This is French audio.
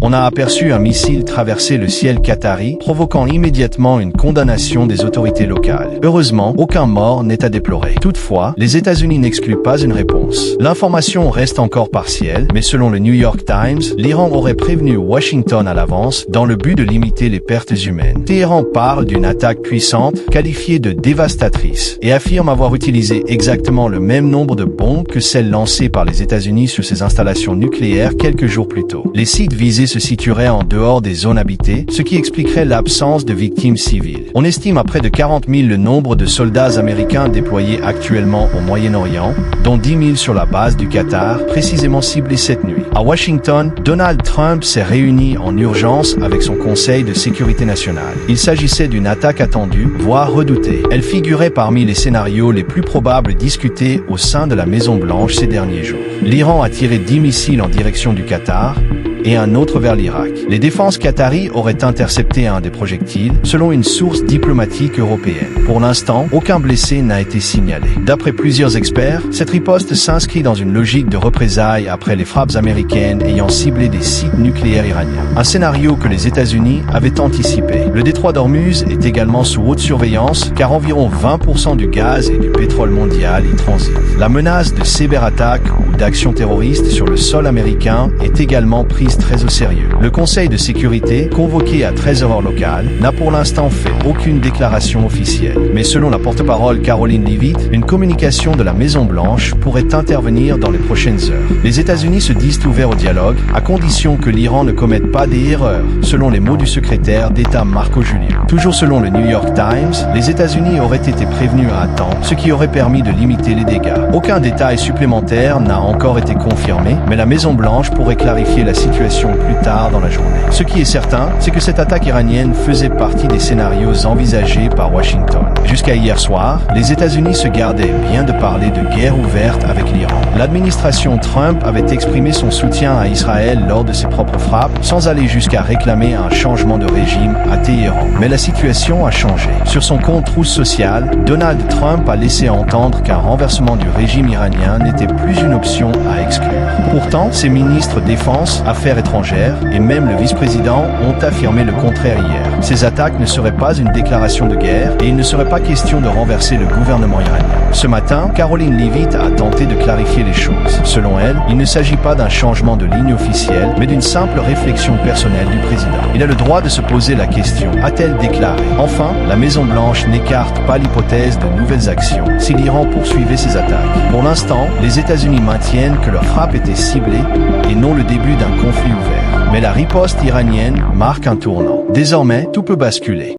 on a aperçu un missile traverser le ciel qatari, provoquant immédiatement une condamnation des autorités locales. Heureusement, aucun mort n'est à déplorer. Toutefois, les États-Unis n'excluent pas une réponse. L'information reste encore partielle, mais selon le New York Times, l'Iran aurait prévenu Washington à l'avance dans le but de limiter les pertes humaines. Téhéran parle d'une attaque puissante, qualifiée de dévastatrice, et affirme avoir utilisé exactement le même nombre de bombes que celles lancées par les États-Unis sur ses installations nucléaires quelques jours plus tôt. Les sites visés se situeraient en dehors des zones habitées, ce qui expliquerait l'absence de victimes civiles. On estime à près de 40 000 le nombre de soldats américains déployés actuellement au Moyen-Orient, dont 10 000 sur la base du Qatar, précisément ciblée cette nuit. À Washington, Donald Trump s'est réuni en urgence avec son Conseil de sécurité nationale. Il s'agissait d'une attaque attendue, voire redoutée. Elle figurait parmi les scénarios les plus probables discutés au sein de la Maison-Blanche ces derniers jours. L'Iran a tiré 10 missiles en direction du Qatar, et un autre vers l'Irak. Les défenses qataries auraient intercepté un des projectiles, selon une source diplomatique européenne. Pour l'instant, aucun blessé n'a été signalé. D'après plusieurs experts, cette riposte s'inscrit dans une logique de représailles après les frappes américaines ayant ciblé des sites nucléaires iraniens. Un scénario que les États-Unis avaient anticipé. Le détroit d'Ormuz est également sous haute surveillance, car environ 20% du gaz et du pétrole mondial y transitent. La menace de cyberattaques ou d'actions terroristes sur le sol américain est également prise très au sérieux. Le Conseil de sécurité, convoqué à 13h heure locale, n'a pour l'instant fait aucune déclaration officielle. Mais selon la porte-parole Karoline Leavitt, une communication de la Maison-Blanche pourrait intervenir dans les prochaines heures. Les États-Unis se disent ouverts au dialogue, à condition que l'Iran ne commette pas des erreurs, selon les mots du secrétaire d'État Marco Rubio. Toujours selon le New York Times, les États-Unis auraient été prévenus à temps, ce qui aurait permis de limiter les dégâts. Aucun détail supplémentaire n'a encore été confirmé, mais la Maison-Blanche pourrait clarifier la situation plus tard dans la journée. Ce qui est certain, c'est que cette attaque iranienne faisait partie des scénarios envisagés par Washington. Jusqu'à hier soir, les États-Unis se gardaient bien de parler de guerre ouverte avec l'Iran. L'administration Trump avait exprimé son soutien à Israël lors de ses propres frappes, sans aller jusqu'à réclamer un changement de régime à Téhéran. Mais la situation a changé. Sur son compte Truth Social, Donald Trump a laissé entendre qu'un renversement du régime iranien n'était plus une option à exclure. Pourtant, ses ministres défense, Affaires étrangères et même le vice-président ont affirmé le contraire hier. Ces attaques ne seraient pas une déclaration de guerre et il ne serait pas question de renverser le gouvernement iranien. Ce matin, Karoline Leavitt a tenté de clarifier les choses. Selon elle, il ne s'agit pas d'un changement de ligne officielle, mais d'une simple réflexion personnelle du président. Il a le droit de se poser la question, a-t-elle déclaré? Enfin, la Maison-Blanche n'écarte pas l'hypothèse de nouvelles actions si l'Iran poursuivait ses attaques. Pour l'instant, les États-Unis maintiennent que leur frappe était ciblée et non le début d'un conflit ouvert. Mais la riposte iranienne marque un tournant. Désormais, tout peut basculer.